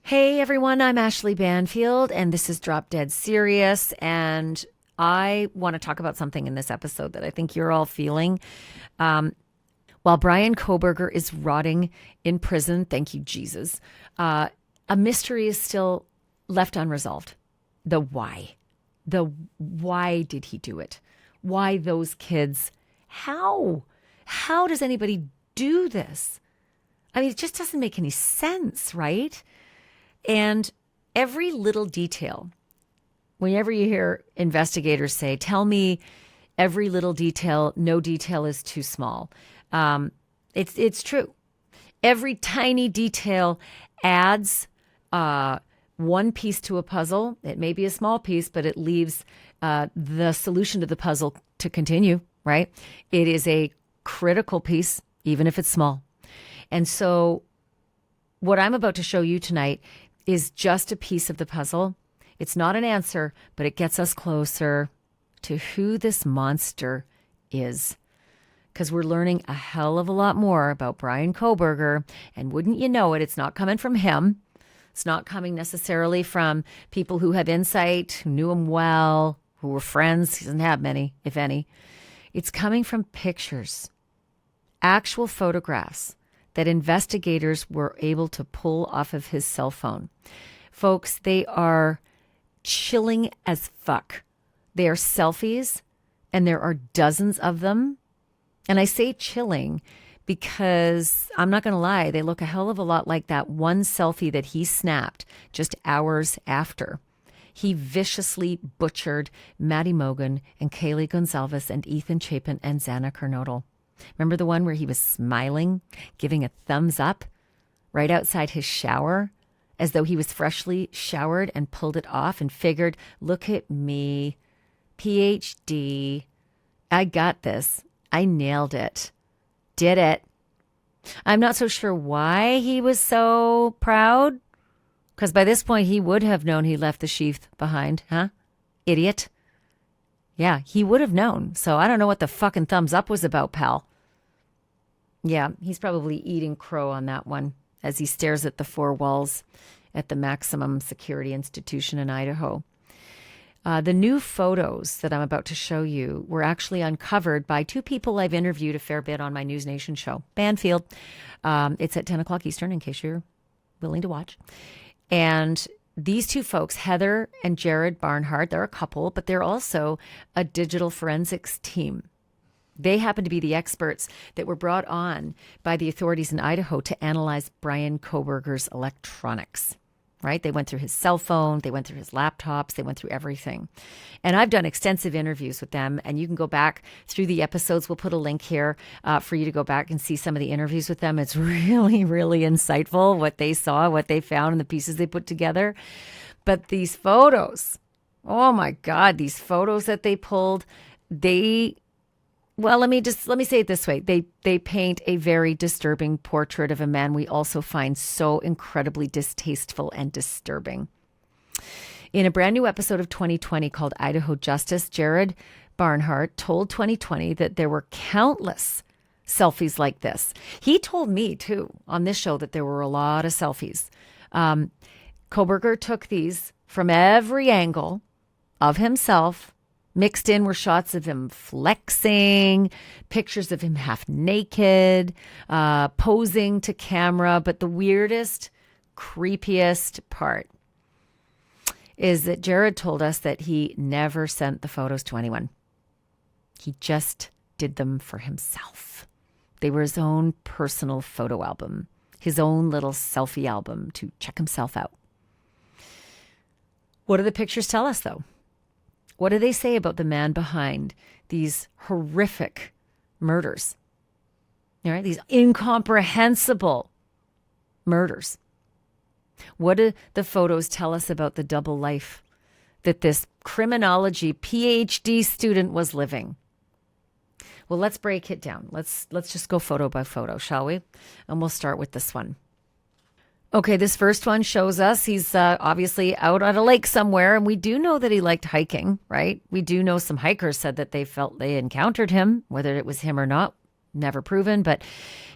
Hey everyone, I'm Ashleigh Banfield, and this is Drop Dead Serious. And I want to talk about something in this episode that I think you're all feeling. While Bryan Kohberger is rotting in prison, thank you, Jesus, a mystery is still left unresolved. The why. The why did he do it? Why those kids? How? How does anybody do this? I mean, it just doesn't make any sense, right? And every little detail, whenever you hear investigators say, tell me every little detail, no detail is too small. It's true. Every tiny detail adds one piece to a puzzle. It may be a small piece, but it leaves the solution to the puzzle to continue, right? It is a critical piece, even if it's small. And so what I'm about to show you tonight is just a piece of the puzzle. It's not an answer, but it gets us closer to who this monster is. Because we're learning a hell of a lot more about Bryan Kohberger. And wouldn't you know it, it's not coming from him. It's not coming necessarily from people who have insight, who knew him well, who were friends. He doesn't have many, if any. It's coming from pictures, actual photographs that investigators were able to pull off of his cell phone. Folks, they are chilling as fuck. They are selfies, and there are dozens of them. And I say chilling because I'm not going to lie, they look a hell of a lot like that one selfie that he snapped just hours after. He viciously butchered Maddie Mogan and Kaylee Gonzalez and Ethan Chapin and Xana Kernodle. Remember the one where he was smiling, giving a thumbs up right outside his shower, as though he was freshly showered, and pulled it off and figured, look at me, PhD, I got this. I nailed it. Did it. I'm not so sure why he was so proud, because by this point he would have known he left the sheath behind, huh? Idiot. Yeah, he would have known. So I don't know what the fucking thumbs up was about, pal. Yeah, he's probably eating crow on that one as he stares at the four walls at the maximum security institution in Idaho. The new photos that I'm about to show you were actually uncovered by two people I've interviewed a fair bit on my NewsNation show, Banfield. It's at 10 o'clock Eastern, in case you're willing to watch. And these two folks, Heather and Jared Barnhart, they're a couple, but they're also a digital forensics team. They happen to be the experts that were brought on by the authorities in Idaho to analyze Bryan Kohberger's electronics, right? They went through his cell phone, they went through his laptops, they went through everything. And I've done extensive interviews with them, and you can go back through the episodes. We'll put a link here for you to go back and see some of the interviews with them. It's really, really insightful what they saw, what they found, and the pieces they put together. But these photos, oh my God, these photos that they pulled, well, let me say it this way. They paint a very disturbing portrait of a man we also find so incredibly distasteful and disturbing. In a brand new episode of 2020 called Idaho Justice, Jared Barnhart told 2020 that there were countless selfies like this. He told me, too, on this show that there were a lot of selfies. Kohberger took these from every angle of himself. Mixed in were shots of him flexing, pictures of him half naked, posing to camera. But the weirdest, creepiest part is that Jared told us that he never sent the photos to anyone. He just did them for himself. They were his own personal photo album, his own little selfie album to check himself out. What do the pictures tell us, though? What do they say about the man behind these horrific murders? All right, these incomprehensible murders. What do the photos tell us about the double life that this criminology PhD student was living? Well, let's break it down. Let's just go photo by photo, shall we? And we'll start with this one. Okay, this first one shows us he's obviously out on a lake somewhere, and we do know that he liked hiking, right? We do know some hikers said that they felt they encountered him. Whether it was him or not, Never proven, but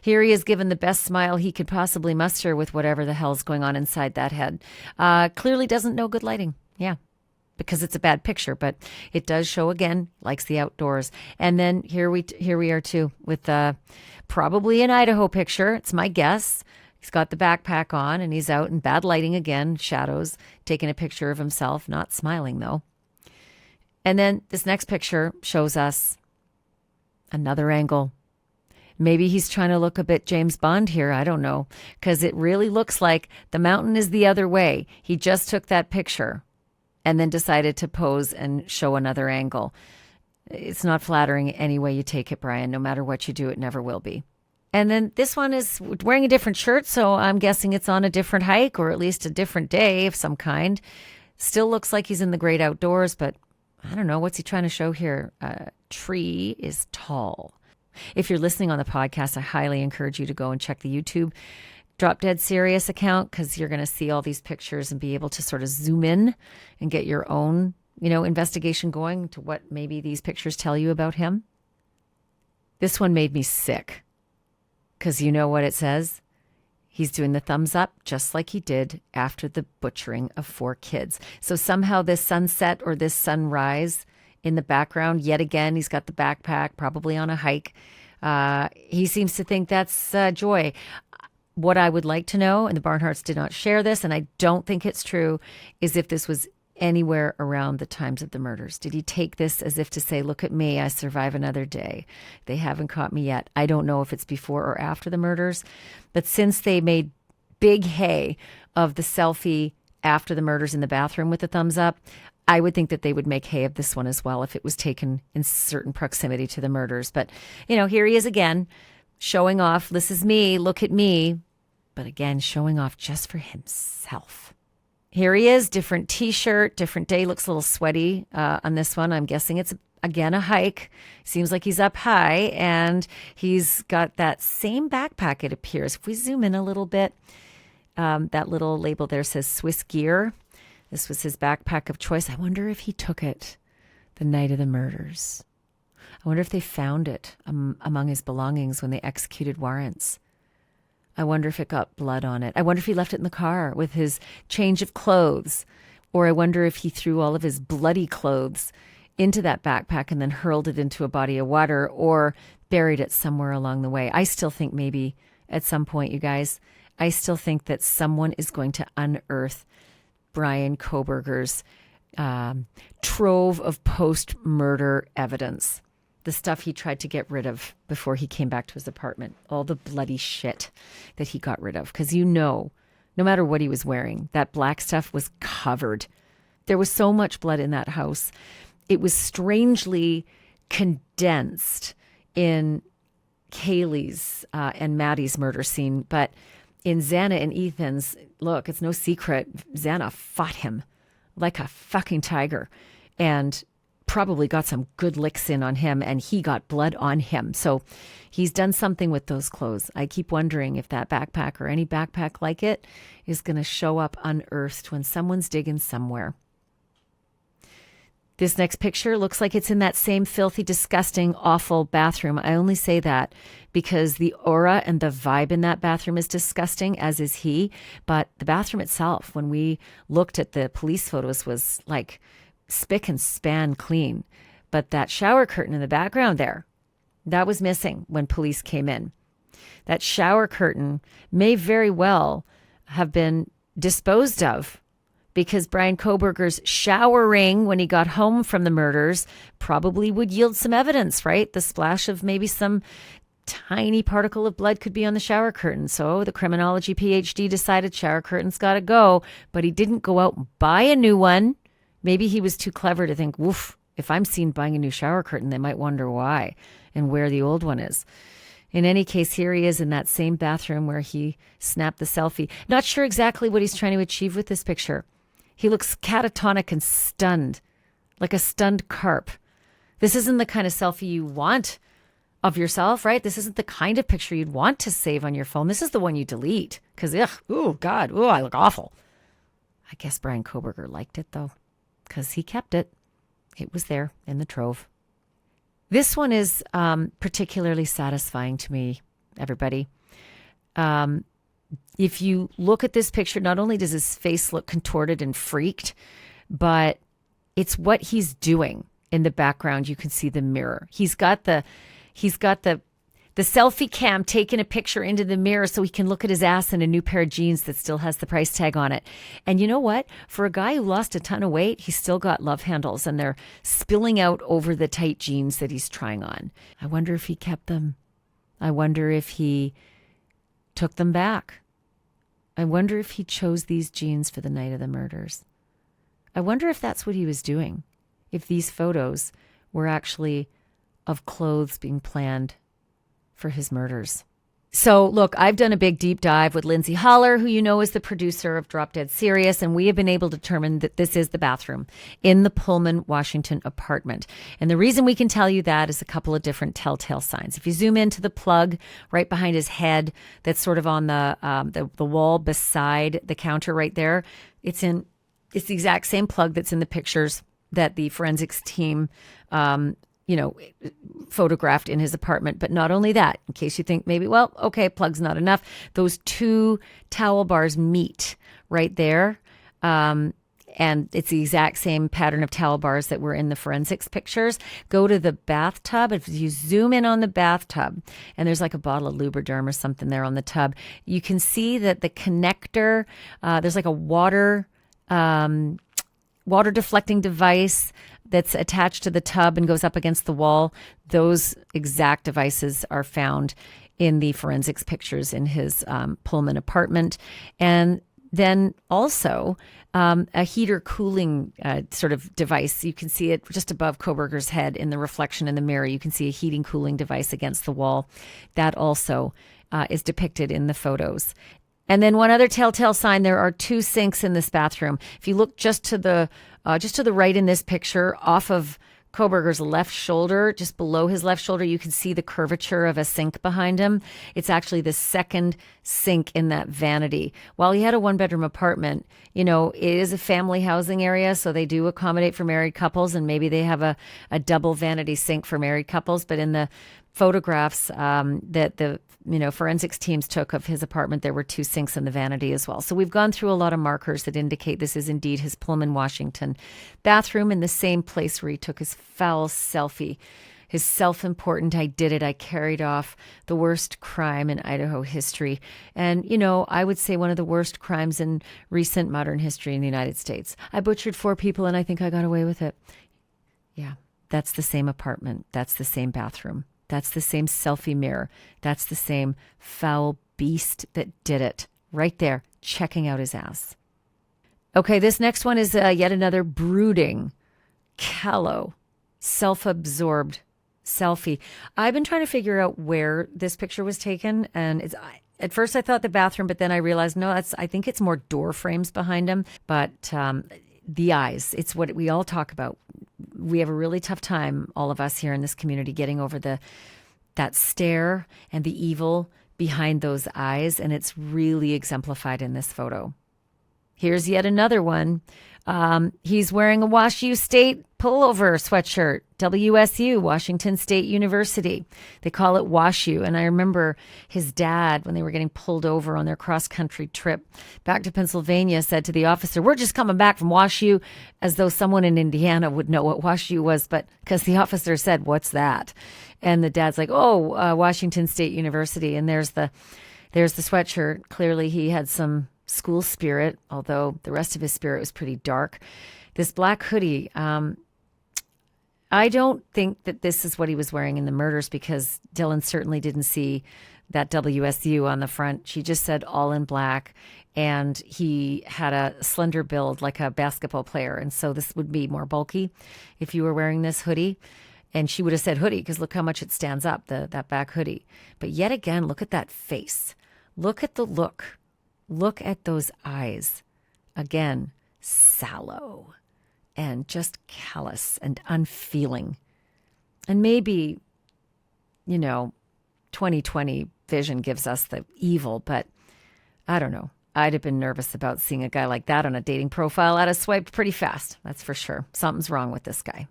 here he is given the best smile he could possibly muster with whatever the hell's going on inside that head. Clearly doesn't know good lighting. Yeah, because it's a bad picture, but it does show, again, likes the outdoors. And then here we are too with probably an Idaho picture. It's my guess. He's got the backpack on and he's out in bad lighting again, shadows, taking a picture of himself, not smiling though. And then this next picture shows us another angle. Maybe he's trying to look a bit James Bond here. I don't know, because it really looks like the mountain is the other way. He just took that picture and then decided to pose and show another angle. It's not flattering any way you take it, Bryan. No matter what you do, it never will be. And then this one is wearing a different shirt, so I'm guessing it's on a different hike or at least a different day of some kind. Still looks like he's in the great outdoors, but I don't know. What's he trying to show here? A tree is tall. If you're listening on the podcast, I highly encourage you to go and check the YouTube Drop Dead Serious account, because you're going to see all these pictures and be able to sort of zoom in and get your own, investigation going to what maybe these pictures tell you about him. This one made me sick, because you know what it says? He's doing the thumbs up just like he did after the butchering of 4 kids. So somehow this sunset or this sunrise in the background, yet again, he's got the backpack, probably on a hike. He seems to think that's joy. What I would like to know, and the Barnharts did not share this, and I don't think it's true, is if this was anywhere around the times of the murders. Did he take this as if to say, look at me, I survive another day. They haven't caught me yet. I don't know if it's before or after the murders, but since they made big hay of the selfie after the murders in the bathroom with the thumbs up, I would think that they would make hay of this one as well if it was taken in certain proximity to the murders. But, here he is again, showing off, this is me, look at me. But again, showing off just for himself. Here he is, different t-shirt, different day, looks a little sweaty on this one. I'm guessing it's, again, a hike. Seems like he's up high, and he's got that same backpack, it appears. If we zoom in a little bit, that little label there says Swiss Gear. This was his backpack of choice. I wonder if he took it the night of the murders. I wonder if they found it among his belongings when they executed warrants. I wonder if it got blood on it. I wonder if he left it in the car with his change of clothes. Or I wonder if he threw all of his bloody clothes into that backpack and then hurled it into a body of water or buried it somewhere along the way. I still think maybe at some point, you guys, I still think that someone is going to unearth Bryan Kohberger's trove of post-murder evidence. The stuff he tried to get rid of before he came back to his apartment. All the bloody shit that he got rid of. Because no matter what he was wearing, that black stuff was covered. There was so much blood in that house. It was strangely condensed in Kaylee's and Maddie's murder scene. But in Xana and Ethan's, look, it's no secret. Xana fought him like a fucking tiger. And probably got some good licks in on him, and he got blood on him. So he's done something with those clothes. I keep wondering if that backpack or any backpack like it is going to show up unearthed when someone's digging somewhere. This next picture looks like it's in that same filthy, disgusting, awful bathroom. I only say that because the aura and the vibe in that bathroom is disgusting, as is he. But the bathroom itself, when we looked at the police photos, was like spick and span clean. But that shower curtain in the background there, that was missing when police came in. That shower curtain may very well have been disposed of because Bryan Kohberger's showering when he got home from the murders probably would yield some evidence, right? The splash of maybe some tiny particle of blood could be on the shower curtain. So the criminology PhD decided shower curtain's got to go, but he didn't go out and buy a new one. Maybe he was too clever to think, woof, if I'm seen buying a new shower curtain, they might wonder why and where the old one is. In any case, here he is in that same bathroom where he snapped the selfie. Not sure exactly what he's trying to achieve with this picture. He looks catatonic and stunned, like a stunned carp. This isn't the kind of selfie you want of yourself, right? This isn't the kind of picture you'd want to save on your phone. This is the one you delete because, oh, God, oh, I look awful. I guess Bryan Kohberger liked it, though, because he kept it. It was there in the trove. This one is particularly satisfying to me, everybody. If you look at this picture, not only does his face look contorted and freaked, but it's what he's doing. In the background, you can see the mirror. He's got the selfie cam taking a picture into the mirror so he can look at his ass in a new pair of jeans that still has the price tag on it. And you know what? For a guy who lost a ton of weight, he's still got love handles and they're spilling out over the tight jeans that he's trying on. I wonder if he kept them. I wonder if he took them back. I wonder if he chose these jeans for the night of the murders. I wonder if that's what he was doing. If these photos were actually of clothes being planned for his murders. So look, I've done a big deep dive with Lindsay Holler, who you know is the producer of Drop Dead Serious, and we have been able to determine that this is the bathroom in the Pullman, Washington apartment. And the reason we can tell you that is a couple of different telltale signs. If you zoom into the plug right behind his head, that's sort of on the wall beside the counter right there, it's the exact same plug that's in the pictures that the forensics team photographed in his apartment. But not only that, in case you think maybe, well, okay, plug's not enough. Those two towel bars meet right there. And it's the exact same pattern of towel bars that were in the forensics pictures. Go to the bathtub. If you zoom in on the bathtub, and there's like a bottle of Lubriderm or something there on the tub, you can see that the connector, there's like a water deflecting device that's attached to the tub and goes up against the wall. Those exact devices are found in the forensics pictures in his Pullman apartment. And then also a heater cooling sort of device. You can see it just above Kohberger's head in the reflection in the mirror. You can see a heating cooling device against the wall. That also is depicted in the photos. And then one other telltale sign, there are two sinks in this bathroom. If you look just to the right in this picture, off of Kohberger's left shoulder, just below his left shoulder, you can see the curvature of a sink behind him. It's actually the second sink in that vanity. While he had a one-bedroom apartment, it is a family housing area, so they do accommodate for married couples, and maybe they have a double vanity sink for married couples. But in the photographs that the forensics teams took of his apartment, there were two sinks in the vanity as well. So we've gone through a lot of markers that indicate this is indeed his Pullman, Washington bathroom, in the same place where he took his foul selfie, his self-important, I did it, I carried off the worst crime in Idaho history. And, I would say one of the worst crimes in recent modern history in the United States. I butchered 4 people and I think I got away with it. Yeah, that's the same apartment. That's the same bathroom. That's the same selfie mirror. That's the same foul beast that did it. Right there, checking out his ass. Okay, this next one is yet another brooding, callow, self-absorbed selfie. I've been trying to figure out where this picture was taken, and at first I thought the bathroom, but then I realized, no, I think it's more door frames behind him. But the eyes, it's what we all talk about. We have a really tough time, all of us here in this community, getting over that stare and the evil behind those eyes, and it's really exemplified in this photo. Here's yet another one. He's wearing a WashU State pullover sweatshirt, WSU, Washington State University. They call it WashU. And I remember his dad, when they were getting pulled over on their cross-country trip back to Pennsylvania, said to the officer, "We're just coming back from WashU," as though someone in Indiana would know what WashU was, but because the officer said, "What's that?" And the dad's like, Washington State University. And there's the sweatshirt. Clearly he had some school spirit, although the rest of his spirit was pretty dark. This black hoodie, I don't think that this is what he was wearing in the murders, because Dylan certainly didn't see that WSU on the front. She just said all in black, and he had a slender build like a basketball player, and so this would be more bulky if you were wearing this hoodie. And she would have said hoodie, because look how much it stands up, that back hoodie. But yet again, look at that face. Look at the look. Look at those eyes. Again, sallow and just callous and unfeeling. And maybe, 2020 vision gives us the evil, but I don't know. I'd have been nervous about seeing a guy like that on a dating profile. I'd have swiped pretty fast, that's for sure. Something's wrong with this guy.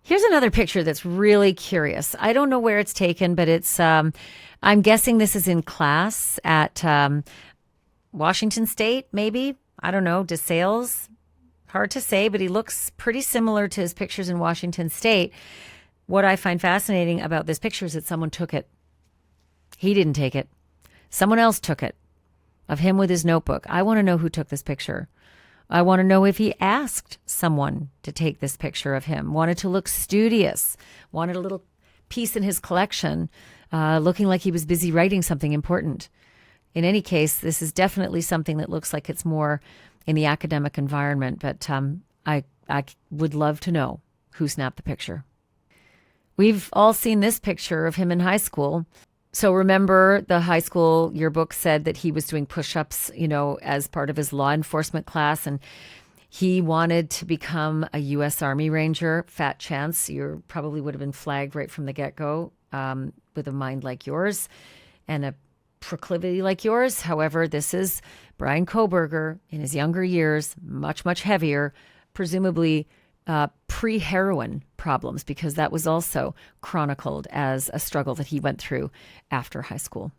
Here's another picture that's really curious. I don't know where it's taken, but it's, I'm guessing this is in class at Washington State, maybe. I don't know, DeSales. Hard to say, but he looks pretty similar to his pictures in Washington State. What I find fascinating about this picture is that someone took it. He didn't take it. Someone else took it of him with his notebook. I want to know who took this picture. I want to know if he asked someone to take this picture of him, wanted to look studious, wanted a little piece in his collection, looking like he was busy writing something important. In any case, this is definitely something that looks like it's more in the academic environment, but I would love to know who snapped the picture. We've all seen this picture of him in high school. So remember, the high school yearbook said that he was doing push-ups, as part of his law enforcement class, and he wanted to become a U.S. Army Ranger. Fat chance you probably would have been flagged right from the get-go, with a mind like yours and a proclivity like yours. However, this is Bryan Kohberger in his younger years, much, much heavier, presumably pre-heroin problems, because that was also chronicled as a struggle that he went through after high school.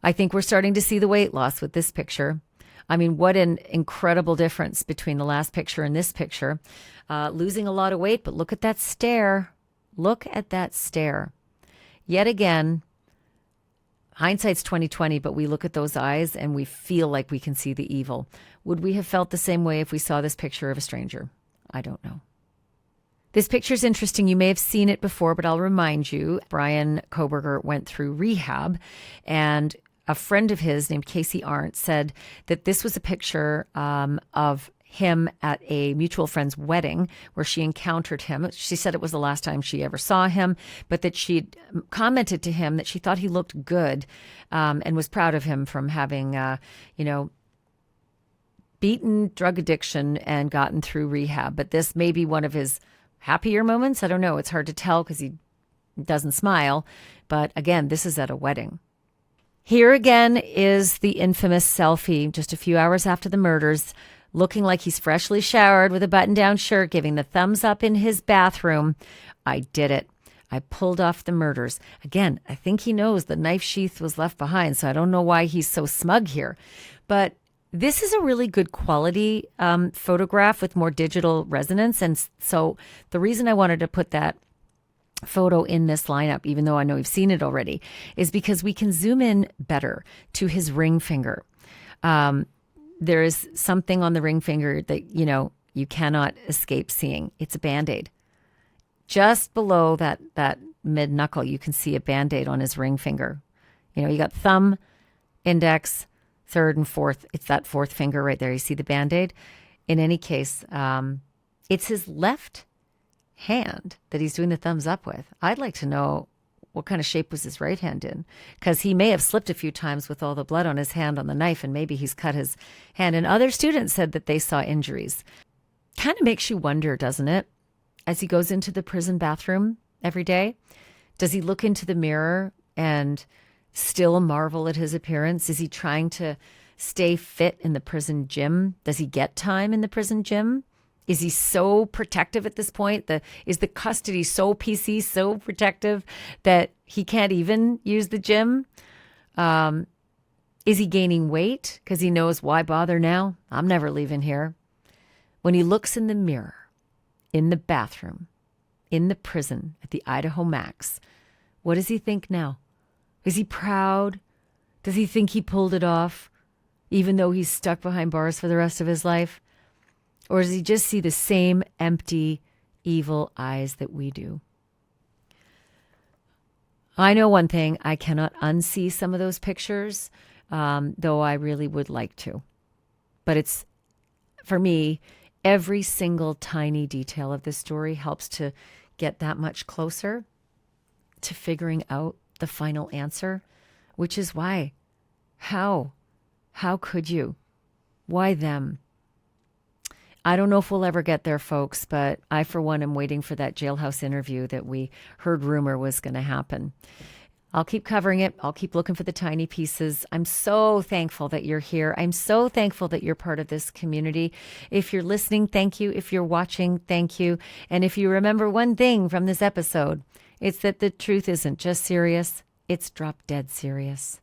I think we're starting to see the weight loss with this picture. I mean, what an incredible difference between the last picture and this picture. Losing a lot of weight, but look at that stare. Look at that stare. Yet again, hindsight's 20/20, but we look at those eyes and we feel like we can see the evil. Would we have felt the same way if we saw this picture of a stranger? I don't know. This picture's interesting. You may have seen it before, but I'll remind you. Bryan Kohberger went through rehab, and a friend of his named Casey Arndt said that this was a picture of him at a mutual friend's wedding where she encountered him. She said it was the last time she ever saw him, but that she'd commented to him that she thought he looked good, and was proud of him from having, beaten drug addiction and gotten through rehab. But this may be one of his happier moments. I don't know. It's hard to tell because he doesn't smile. But again, this is at a wedding. Here again is the infamous selfie just a few hours after the murders, looking like he's freshly showered with a button-down shirt, giving the thumbs up in his bathroom. I did it. I pulled off the murders. Again, I think he knows the knife sheath was left behind, so I don't know why he's so smug here. But this is a really good quality photograph with more digital resonance. And so the reason I wanted to put that photo in this lineup, even though I know you've seen it already, is because we can zoom in better to his ring finger. There is something on the ring finger that, you cannot escape seeing. It's a Band-Aid. Just below that mid-knuckle, you can see a Band-Aid on his ring finger. You got thumb, index, third and fourth. It's that fourth finger right there. You see the Band-Aid? In any case, it's his left hand that he's doing the thumbs up with. I'd like to know what kind of shape was his right hand in, because he may have slipped a few times with all the blood on his hand on the knife, and maybe he's cut his hand. And other students said that they saw injuries. Kind of makes you wonder, doesn't it? As he goes into the prison bathroom every day, does he look into the mirror and still marvel at his appearance? Is he trying to stay fit in the prison gym? Does he get time in the prison gym? Is he so protective at this point? Is the custody so PC, so protective that he can't even use the gym? Is he gaining weight because he knows, why bother now? I'm never leaving here. When he looks in the mirror, in the bathroom, in the prison at the Idaho Max, what does he think now? Is he proud? Does he think he pulled it off, even though he's stuck behind bars for the rest of his life? Or does he just see the same empty, evil eyes that we do? I know one thing. I cannot unsee some of those pictures, though I really would like to. But it's, for me, every single tiny detail of this story helps to get that much closer to figuring out the final answer, which is why. How? How could you? Why them? I don't know if we'll ever get there, folks, but I, for one, am waiting for that jailhouse interview that we heard rumor was going to happen. I'll keep covering it. I'll keep looking for the tiny pieces. I'm so thankful that you're here. I'm so thankful that you're part of this community. If you're listening, thank you. If you're watching, thank you. And if you remember one thing from this episode, it's that the truth isn't just serious, it's drop dead serious.